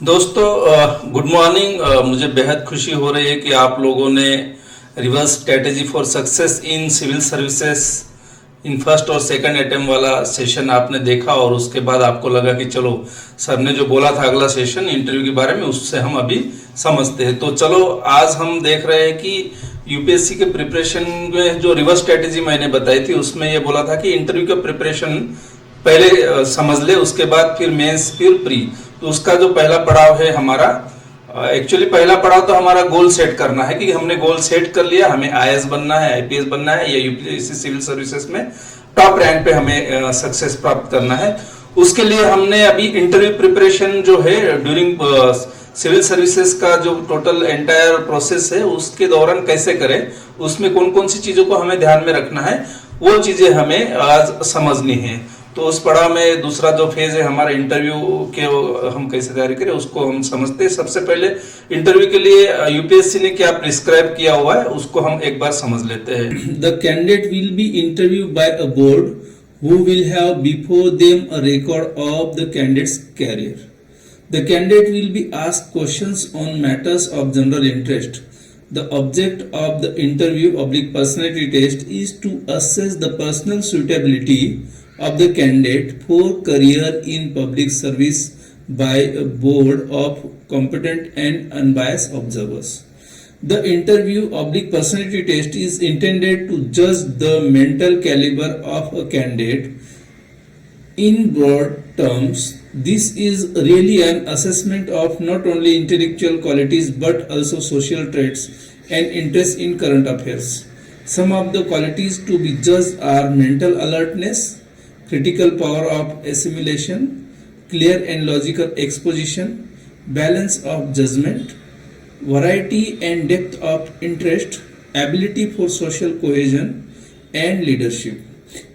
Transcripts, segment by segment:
दोस्तों good morning. मुझे बेहद खुशी हो रही है कि आप लोगों ने reverse strategy for success in civil services in first और सेकंड अटेम्प्ट वाला सेशन आपने देखा और उसके बाद आपको लगा कि चलो सर ने जो बोला था अगला सेशन इंटरव्यू के बारे में उससे हम अभी समझते हैं। तो चलो आज हम देख रहे हैं कि यूपीएससी के प्रिपरेशन में जो रिवर्स स्ट्रेटेजी मैंने बताई थी उसमें ये बोला था कि इंटरव्यू का प्रिपरेशन पहले समझ ले, उसके बाद फिर मेंस फिर प्री। तो उसका जो पहला पड़ाव है हमारा, एक्चुअली पहला पड़ाव तो हमारा गोल सेट करना है कि हमने गोल सेट कर लिया, हमें आईएएस बनना है, आईपीएस बनना है या यूपीएससी सिविल सर्विसेज में टॉप रैंक पे हमें सक्सेस प्राप्त करना है। उसके लिए हमने अभी इंटरव्यू प्रिपरेशन जो है ड्यूरिंग सिविल सर्विसेज का जो टोटल एंटायर प्रोसेस है उसके दौरान कैसे करें, उसमें कौन कौन सी चीजों को हमें ध्यान में रखना है वो चीजें हमें आज समझनी है। तो उस पड़ाव में दूसरा जो फेज है हमारा इंटरव्यू के, हम कैसे तैयारी करें उसको हम समझते हैं। सबसे पहले इंटरव्यू के लिए यूपीएससी ने क्या प्रिस्क्राइब किया हुआ है उसको हम एक बार समझ लेते हैं। The candidate will be interview by a board who will have before them a record of the candidate's career. The candidate will be asked questions on matters of general interest. The object of the interview/personality test is to assess the personal suitability of the candidate for career in public service by a board of competent and unbiased observers. The interview/personality test is intended to judge the mental caliber of a candidate. In broad terms, this is really an assessment of not only intellectual qualities but also social traits and interest in current affairs. Some of the qualities to be judged are mental alertness, critical power of assimilation, clear and logical exposition, balance of judgment, variety and depth of interest, ability for social cohesion and leadership,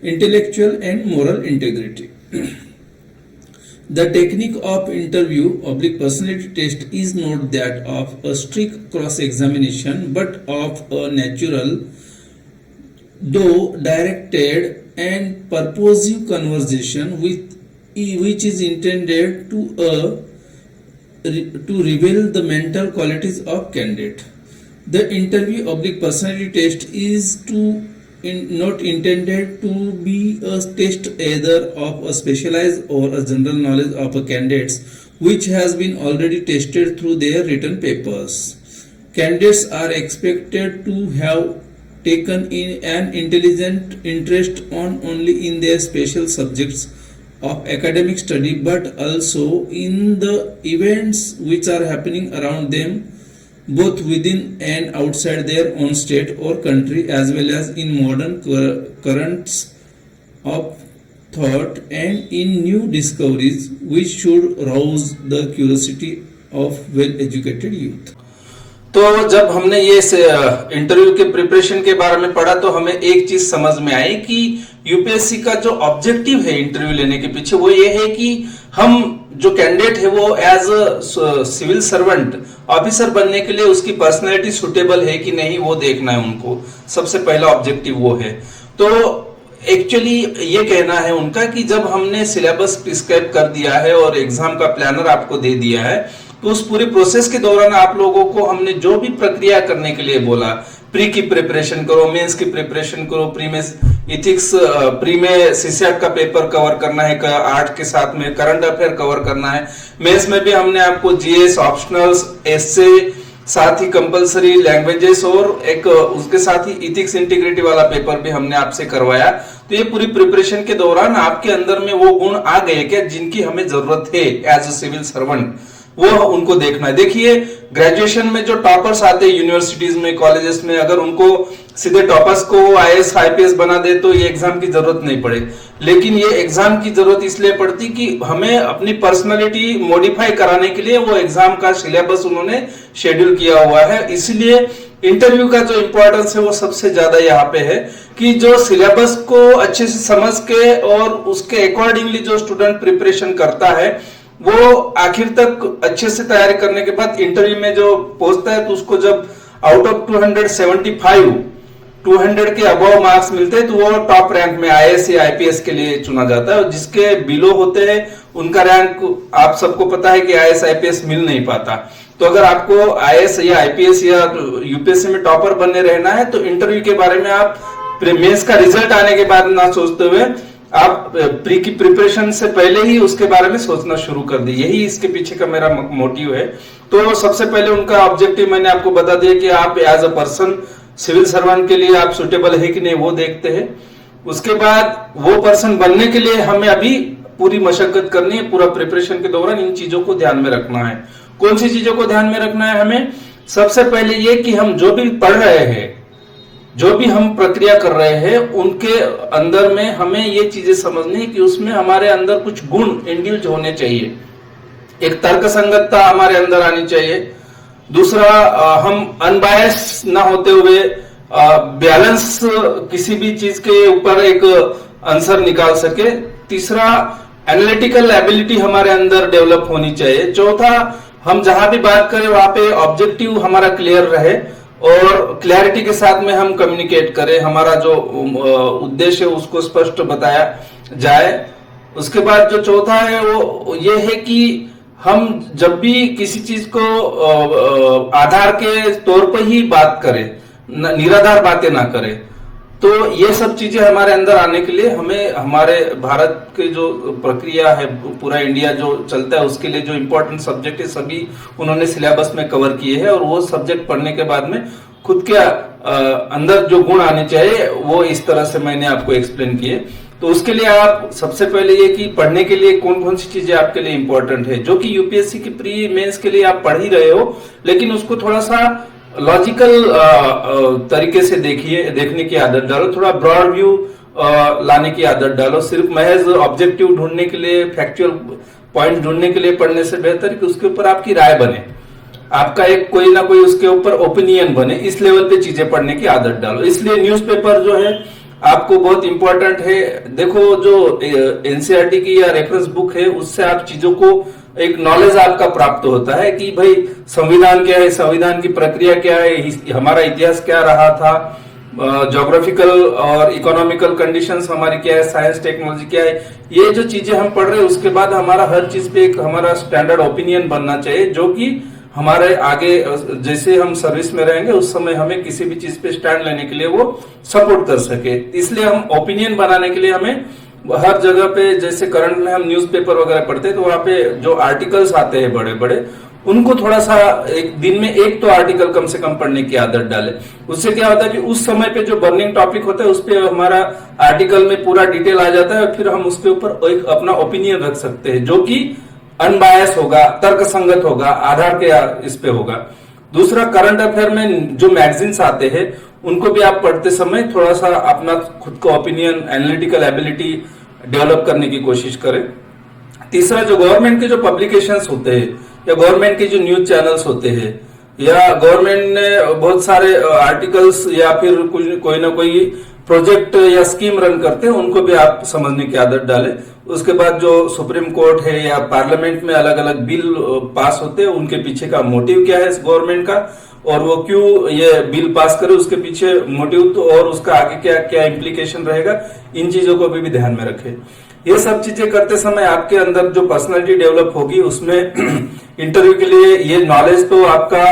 intellectual and moral integrity. The technique of interview/personality test is not that of a strict cross-examination but of a natural, though directed and purposive conversation which is intended to reveal the mental qualities of candidate. The interview/personality test is not intended to be a test either of a specialized or a general knowledge of a candidates which has been already tested through their written papers. Candidates are expected to have taken in an intelligent interest on only in their special subjects of academic study but also in the events which are happening around them both within and outside their own state or country as well as in modern currents of thought and in new discoveries which should rouse the curiosity of well-educated youth. तो जब हमने ये interview के preparation के बारे में पढ़ा तो हमें एक चीज समझ में आई कि यूपीएससी का जो ऑब्जेक्टिव है इंटरव्यू लेने के पीछे वो ये है कि हम जो कैंडिडेट है वो as a civil servant officer बनने के लिए उसकी पर्सनैलिटी सुटेबल है कि नहीं वो देखना है उनको। सबसे पहला ऑब्जेक्टिव वो है। तो एक्चुअली ये कहना है उनका कि जब हमने सिलेबस प्रिस्क्राइब कर दिया है और एग्जाम का प्लानर आपको दे दिया है तो उस पूरी प्रोसेस के दौरान आप लोगों को हमने जो भी प्रक्रिया करने के लिए बोला, प्री की प्रिपरेशन करो, मेंस की प्रिपरेशन करो, प्री में इथिक्स, प्री में सीसैट का पेपर कवर करना है, आर्ट के साथ में करंट अफेयर कवर करना है, मेंस में भी हमने आपको जीएस, ऑप्शनल्स, एसए, साथ ही कंपलसरी लैंग्वेजेस और एक उसके साथ ही इथिक्स इंटीग्रिटी वाला पेपर भी हमने आपसे करवाया। तो ये पूरी प्रिपरेशन के दौरान आपके अंदर में वो गुण आ गए क्या जिनकी हमें जरूरत है एज अ सिविल सर्वेंट, वो उनको देखना है। देखिए ग्रेजुएशन में जो टॉपर्स आते हैं यूनिवर्सिटीज में, कॉलेजेस में, अगर उनको सीधे टॉपर्स को आईएएस आईपीएस बना दे तो ये एग्जाम की जरूरत नहीं पड़े, लेकिन ये एग्जाम की जरूरत इसलिए पड़ती कि हमें अपनी पर्सनालिटी मॉडिफाई कराने के लिए वो एग्जाम का सिलेबस उन्होंने शेड्यूल किया हुआ है। इसलिए इंटरव्यू का जो इंपॉर्टेंस है वो सबसे ज्यादा यहाँ पे है कि जो सिलेबस को अच्छे से समझ के और उसके अकॉर्डिंगली जो स्टूडेंट प्रिपरेशन करता है वो आखिर तक अच्छे से तैयारी करने के बाद इंटरव्यू में जो पहुंचता है तो उसको जब आउट ऑफ 275 200 के अबव मार्क्स मिलते हैं तो वो टॉप रैंक में आईएएस या आईपीएस के लिए चुना जाता है, और जिसके बिलो होते हैं उनका रैंक आप सबको पता है कि आईएएस आईपीएस मिल नहीं पाता। तो अगर आपको आईएएस या आईपीएस या यूपीएससी में टॉपर बनने रहना है तो इंटरव्यू के बारे में आप मेंस का रिजल्ट आने के बाद ना सोचते हुए आप प्री की प्रिपरेशन से पहले ही उसके बारे में सोचना शुरू कर दी। यही इसके पीछे का मेरा मोटिव है। तो सबसे पहले उनका ऑब्जेक्टिव मैंने आपको बता दिया कि आप as a person civil servant के लिए आप सुटेबल है कि नहीं वो देखते हैं। उसके बाद वो पर्सन बनने के लिए हमें अभी पूरी मशक्कत करनी है, पूरा प्रिपरेशन के दौरान इन चीजों को ध्यान में रखना है। कौन सी चीजों को ध्यान में रखना है हमें? सबसे पहले ये कि हम जो भी पढ़ रहे हैं, जो भी हम प्रक्रिया कर रहे हैं, उनके अंदर में हमें ये चीजें समझनी है कि उसमें हमारे अंदर कुछ गुण इंड्यूज होने चाहिए। एक तर्क संगतता हमारे अंदर आनी चाहिए। दूसरा, हम अनबायस ना होते हुए बैलेंस किसी भी चीज के ऊपर एक आंसर निकाल सके। तीसरा, एनालिटिकल एबिलिटी हमारे अंदर डेवलप होनी चाहिए। चौथा, हम जहां भी बात करें वहां पे ऑब्जेक्टिव हमारा क्लियर रहे और क्लैरिटी के साथ में हम कम्युनिकेट करें, हमारा जो उद्देश्य है उसको स्पष्ट बताया जाए। उसके बाद जो चौथा है वो ये है कि हम जब भी किसी चीज को आधार के तौर पर ही बात करें, निराधार बातें ना करें। तो ये सब चीजें हमारे अंदर आने के लिए हमें हमारे भारत के जो प्रक्रिया है, पूरा इंडिया जो चलता है उसके लिए जो इम्पोर्टेंट सब्जेक्ट है सभी उन्होंने सिलेबस में कवर किए हैं, और वो सब्जेक्ट पढ़ने के बाद में खुद के अंदर जो गुण आने चाहिए वो इस तरह से मैंने आपको एक्सप्लेन किए। तो उसके लिए आप सबसे पहले ये कि पढ़ने के लिए कौन कौन सी चीजें आपके लिए इंपॉर्टेंट है, जो कि यूपीएससी की प्री मेंस के लिए आप पढ़ ही रहे हो, लेकिन उसको थोड़ा सा लॉजिकल तरीके से देखने की आदत डालो, थोड़ा ब्रॉड व्यू लाने की आदत डालो। सिर्फ महज ऑब्जेक्टिव ढूंढने के लिए, फैक्चुअल पॉइंट ढूंढने के लिए पढ़ने से बेहतर कि उसके ऊपर आपकी राय बने, आपका एक कोई ना कोई उसके ऊपर ओपिनियन बने, इस लेवल पे चीजें पढ़ने की आदत डालो। इसलिए न्यूज़पेपर जो है आपको बहुत इंपॉर्टेंट है। देखो, जो एनसीईआरटी की या रेफरेंस बुक है उससे आप चीजों को एक नॉलेज आपका प्राप्त होता है कि भाई संविधान क्या है, संविधान की प्रक्रिया क्या है, हमारा इतिहास क्या रहा था, ज्योग्राफिकल और इकोनॉमिकल कंडीशंस हमारी क्या है, साइंस टेक्नोलॉजी क्या है। ये जो चीजें हम पढ़ रहे हैं उसके बाद हमारा हर चीज पे एक हमारा स्टैंडर्ड ओपिनियन बनना चाहिए, जो कि हमारे आगे जैसे हम सर्विस में रहेंगे उस समय हमें किसी भी चीज पे स्टैंड लेने के लिए वो सपोर्ट कर सके। इसलिए हम ओपिनियन बनाने के लिए हमें हर जगह पे, जैसे करंट में हम न्यूज़पेपर वगैरह पढ़ते हैं तो वहां पे जो आर्टिकल्स आते हैं बड़े बड़े, उनको थोड़ा सा एक दिन में एक तो आर्टिकल कम से कम पढ़ने की आदत डाले। उससे क्या होता है कि उस समय पे जो बर्निंग टॉपिक होता है उस पे हमारा आर्टिकल में पूरा डिटेल आ जाता है, और फिर हम उसके ऊपर एक अपना ओपिनियन रख सकते हैं जो कि अनबायस होगा, तर्क संगत होगा, आधार के इस पे होगा। दूसरा, करंट अफेयर में जो मैगजीन्स आते हैं उनको भी आप पढ़ते समय थोड़ा सा अपना खुद का ओपिनियन, एनालिटिकल एबिलिटी डेवलप करने की कोशिश करें। तीसरा, जो गवर्नमेंट के जो पब्लिकेशंस होते हैं या गवर्नमेंट के जो न्यूज चैनल्स होते हैं या गवर्नमेंट ने बहुत सारे आर्टिकल्स या फिर कोई ना कोई प्रोजेक्ट या स्कीम रन करते हैं, उनको भी आप समझने की आदत डालें। उसके बाद जो सुप्रीम कोर्ट है या पार्लियामेंट में अलग अलग बिल पास होते हैं, उनके पीछे का मोटिव क्या है इस गवर्नमेंट का, और वो क्यों ये बिल पास करे, उसके पीछे मोटिव तो और उसका आगे क्या क्या इम्प्लीकेशन रहेगा, इन चीजों को भी ध्यान में रखें। ये सब चीजें करते समय आपके अंदर जो पर्सनालिटी डेवलप होगी उसमें इंटरव्यू के लिए ये नॉलेज तो आपका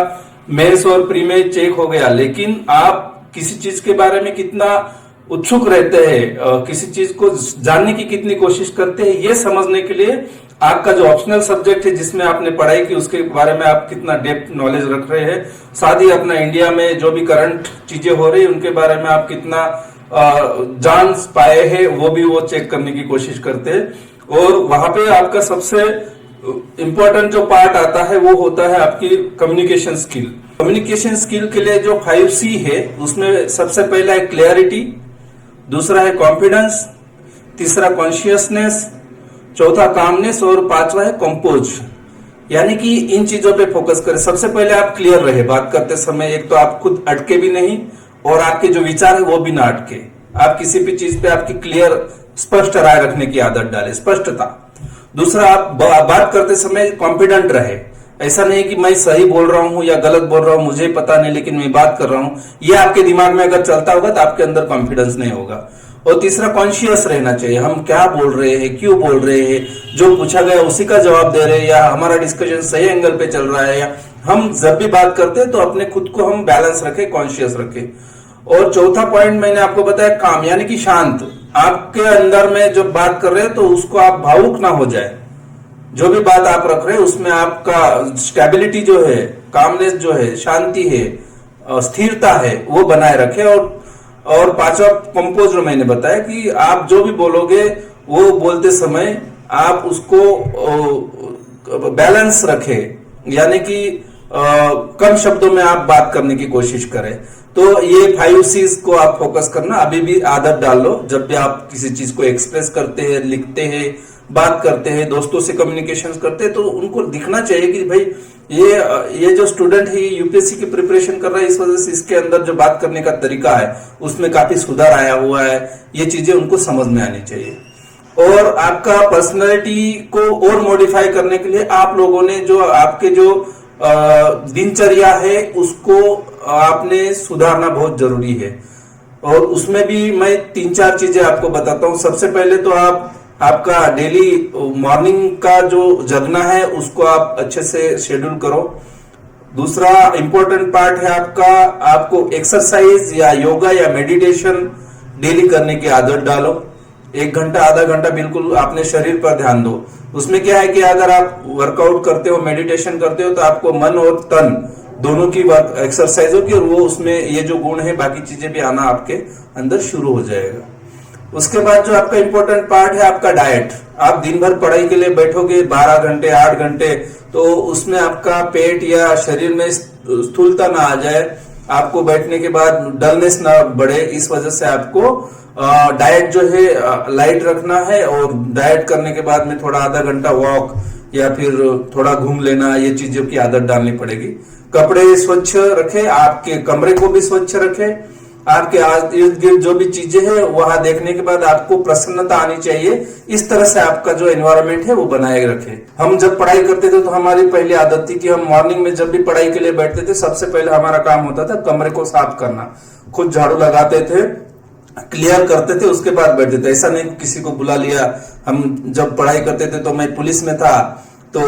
मेंस और प्री में चेक हो गया, लेकिन आप किसी चीज के बारे में कितना उत्सुक रहते हैं, किसी चीज को जानने की कितनी कोशिश करते हैं, ये समझने के लिए आपका जो ऑप्शनल सब्जेक्ट है जिसमें आपने पढ़ाई की उसके बारे में आप कितना डेप्थ नॉलेज रख रहे हैं, साथ ही अपना इंडिया में जो भी करंट चीजें हो रही है उनके बारे में आप कितना जान पाए हैं, वो भी वो चेक करने की कोशिश करते हैं। और वहां पे आपका सबसे इंपॉर्टेंट जो पार्ट आता है वो होता है आपकी कम्युनिकेशन स्किल। कम्युनिकेशन स्किल के लिए जो 5C है उसमें सबसे पहला है क्लियरिटी, दूसरा है कॉन्फिडेंस, तीसरा कॉन्शियसनेस, चौथा कामनेस और पांचवा है कंपोज। यानी कि इन चीजों पे फोकस करें। सबसे पहले आप क्लियर रहे बात करते समय, एक तो आप खुद अटके भी नहीं और आपके जो विचार है वो भी ना अटके। आप किसी भी चीज पे आपकी क्लियर स्पष्ट राय रखने की आदत डालें, स्पष्टता। दूसरा, आप बात करते समय कॉन्फिडेंट रहे, ऐसा नहीं कि मैं सही बोल रहा हूँ या गलत बोल रहा हूँ, मुझे पता नहीं लेकिन मैं बात कर रहा हूँ, ये आपके दिमाग में अगर चलता होगा तो आपके अंदर कॉन्फिडेंस नहीं होगा। और तीसरा, कॉन्शियस रहना चाहिए, हम क्या बोल रहे हैं, क्यों बोल रहे हैं, जो पूछा गया उसी का जवाब दे रहे हैं, या हमारा डिस्कशन सही एंगल पे चल रहा है, या हम जब भी बात करते हैं तो अपने खुद को हम बैलेंस रखें, कॉन्शियस रखें। और चौथा पॉइंट मैंने आपको बताया, काम, यानी कि शांत। आपके अंदर में जब बात कर रहे हैं तो उसको आप भावुक ना हो जाए, जो भी बात आप रख रहे हैं उसमें आपका स्टेबिलिटी जो है, कामनेस जो है, शांति है, स्थिरता है, वो बनाए रखे। और पांचवा कंपोज जो मैंने बताया कि आप जो भी बोलोगे वो बोलते समय आप उसको बैलेंस रखें, यानी कि कम शब्दों में आप बात करने की कोशिश करें। तो ये 5 C's को आप फोकस करना, अभी भी आदत डाल लो। जब भी आप किसी चीज को एक्सप्रेस करते हैं, लिखते हैं, बात करते हैं, दोस्तों से कम्युनिकेशन करते हैं, तो उनको दिखना चाहिए कि भाई ये जो स्टूडेंट है यूपीएससी की प्रिपरेशन कर रहा है, इस वजह से इसके अंदर जो बात करने का तरीका है उसमें काफी सुधार आया हुआ है। ये चीजें उनको समझ में आनी चाहिए। और आपका पर्सनैलिटी को और मॉडिफाई करने के लिए आप लोगों ने जो आपके जो दिनचर्या है उसको आपने सुधारना बहुत जरूरी है। और उसमें भी मैं 3-4 चीजें आपको बताता हूं। सबसे पहले तो आपका डेली मॉर्निंग का जो जगना है उसको आप अच्छे से शेड्यूल करो। दूसरा इंपॉर्टेंट पार्ट है आपको एक्सरसाइज या योगा या मेडिटेशन डेली करने की आदत डालो। 1 घंटा आधा घंटा बिल्कुल अपने शरीर पर ध्यान दो। उसमें क्या है कि अगर आप वर्कआउट करते हो, मेडिटेशन करते हो, तो आपको मन और तन दोनों की एक्सरसाइज होगी और वो उसमें ये जो गुण है बाकी चीजें भी आना आपके अंदर शुरू हो जाएगा। उसके बाद जो आपका इंपॉर्टेंट पार्ट है आपका डाइट। आप दिन भर पढ़ाई के लिए बैठोगे 12 घंटे 8 घंटे, तो उसमें आपका पेट या शरीर में स्थूलता ना आ जाए, आपको बैठने के बाद डलनेस ना बढ़े। इस वजह से आपको डाइट जो है लाइट रखना है, और डाइट करने के बाद में थोड़ा आधा घंटा वॉक या फिर थोड़ा घूम लेना, ये चीजों की आदत डालनी पड़ेगी। कपड़े स्वच्छ रखें, आपके कमरे को भी स्वच्छ रखें। आपके इर्द गिर्द जो भी चीजें हैं वहां देखने के बाद आपको प्रसन्नता आनी चाहिए। इस तरह से आपका जो एनवायरनमेंट है वो बनाए रखें। हम जब पढ़ाई करते थे तो हमारी पहली आदत थी कि हम मॉर्निंग में जब भी पढ़ाई के लिए बैठते थे सबसे पहले हमारा काम होता था कमरे को साफ करना। खुद झाड़ू लगाते थे, क्लियर करते थे, उसके बाद बैठते थे। ऐसा नहीं किसी को बुला लिया। हम जब पढ़ाई करते थे तो मैं पुलिस में था, तो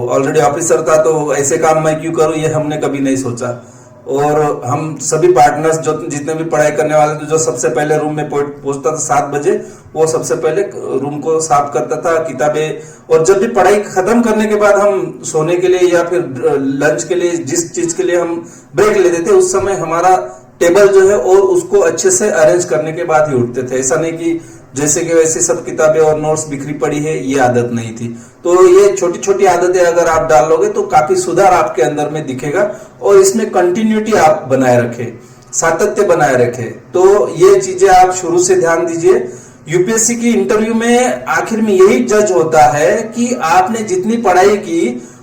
ऑलरेडी ऑफिसर था, तो ऐसे काम मैं क्यों करूं, ये हमने कभी नहीं सोचा। और हम सभी पार्टनर्स जो जितने भी पढ़ाई करने वाले थे, जो सबसे पहले रूम में पहुंचता था 7 बजे, वो सबसे पहले रूम को साफ करता था, किताबें। और जब भी पढ़ाई खत्म करने के बाद हम सोने के लिए या फिर लंच के लिए जिस चीज के लिए हम ब्रेक लेते थे, उस समय हमारा टेबल जो है और उसको अच्छे से अरेंज करने के बाद ही उठते थे। ऐसा नहीं कि जैसे कि वैसे सब किताबें और नोट्स बिखरी पड़ी है, ये आदत नहीं थी। तो ये छोटी छोटी आदतें अगर आप डाल लोगे तो काफी सुधार आपके अंदर में दिखेगा। और इसमें कंटिन्यूटी आप बनाए रखें, सातत्य बनाए रखें। तो ये चीजें आप शुरू से ध्यान दीजिए। यूपीएससी की इंटरव्यू में आखिर में यही जज होता है कि आपने जितनी पढ़ाई की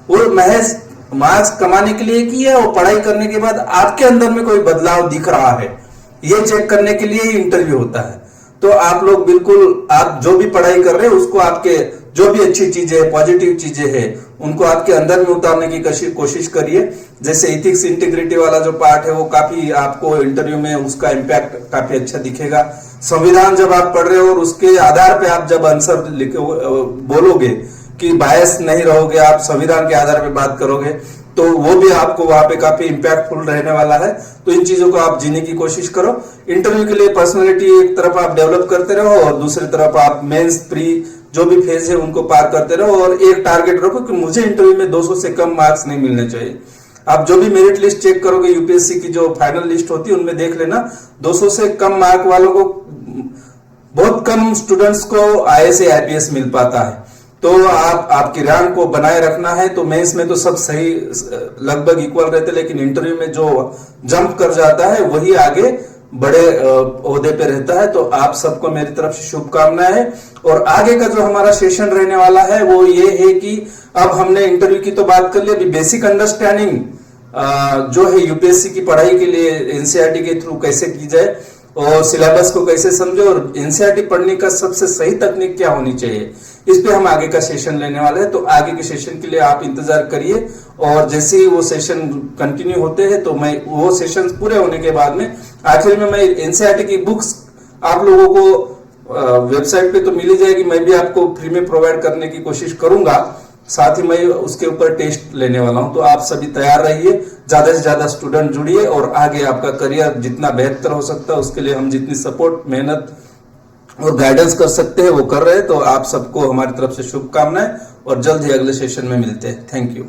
वो महज मार्क्स कमाने के लिए की है, और पढ़ाई करने के बाद आपके अंदर में कोई बदलाव दिख रहा है, ये चेक करने के लिए ही इंटरव्यू होता है। तो आप लोग बिल्कुल, आप जो भी पढ़ाई कर रहे हैं उसको आपके जो भी अच्छी चीजें, पॉजिटिव चीजें हैं, उनको आपके अंदर में उतारने की कोशिश करिए। जैसे इथिक्स इंटीग्रिटी वाला जो पार्ट है वो काफी आपको इंटरव्यू में उसका इम्पैक्ट काफी अच्छा दिखेगा। संविधान जब आप पढ़ रहे हो और उसके आधार पे आप जब आंसर बोलोगे कि बायस नहीं रहोगे, आप संविधान के आधार पे बात करोगे, तो वो भी आपको वहां पे काफी इंपैक्टफुल रहने वाला है। तो इन चीजों को आप जीने की कोशिश करो। इंटरव्यू के लिए पर्सनालिटी एक तरफ आप डेवलप करते रहो और दूसरी तरफ आप मेंस प्री जो भी फेज है उनको पार करते रहो। और एक टारगेट रखो कि मुझे इंटरव्यू में 200 से कम मार्क्स नहीं मिलने चाहिए। आप जो भी मेरिट लिस्ट चेक करोगे, यूपीएससी की जो फाइनल लिस्ट होती है उनमें देख लेना, 200 से कम मार्क वालों को, बहुत कम स्टूडेंट्स को आईएएस या आईपीएस मिल पाता है। तो आपकी रैंक को बनाए रखना है। तो मेंस में तो सब सही लगभग इक्वल रहते, लेकिन इंटरव्यू में जो जंप कर जाता है वही आगे बड़े ओहदे पे रहता है। तो आप सबको मेरी तरफ से शुभकामनाएं है। और आगे का जो हमारा सेशन रहने वाला है वो ये है कि अब हमने इंटरव्यू की तो बात कर ली, अभी बेसिक अंडरस्टैंडिंग जो है यूपीएससी की पढ़ाई के लिए एनसीईआरटी के थ्रू कैसे की जाए, और सिलेबस को कैसे समझे और एनसीईआरटी पढ़ने का सबसे सही तकनीक क्या होनी चाहिए, इस पे हम आगे का सेशन लेने वाले हैं। तो आगे के सेशन के लिए आप इंतजार करिए, और जैसे ही वो सेशन कंटिन्यू होते हैं तो मैं वो सेशन पूरे होने के बाद में आखिर में मैं एनसीईआरटी की बुक्स आप लोगों को वेबसाइट पे तो मिल ही जाएगी, मैं भी आपको फ्री में प्रोवाइड करने की कोशिश करूंगा। साथ ही मैं उसके ऊपर टेस्ट लेने वाला हूं। तो आप सभी तैयार रहिए, ज्यादा से ज्यादा स्टूडेंट जुड़िए और आगे आपका करियर जितना बेहतर हो सकता है उसके लिए हम जितनी सपोर्ट, मेहनत और गाइडेंस कर सकते हैं वो कर रहे हैं। तो आप सबको हमारी तरफ से शुभकामनाएं और जल्द ही अगले सेशन में मिलते हैं। Thank you.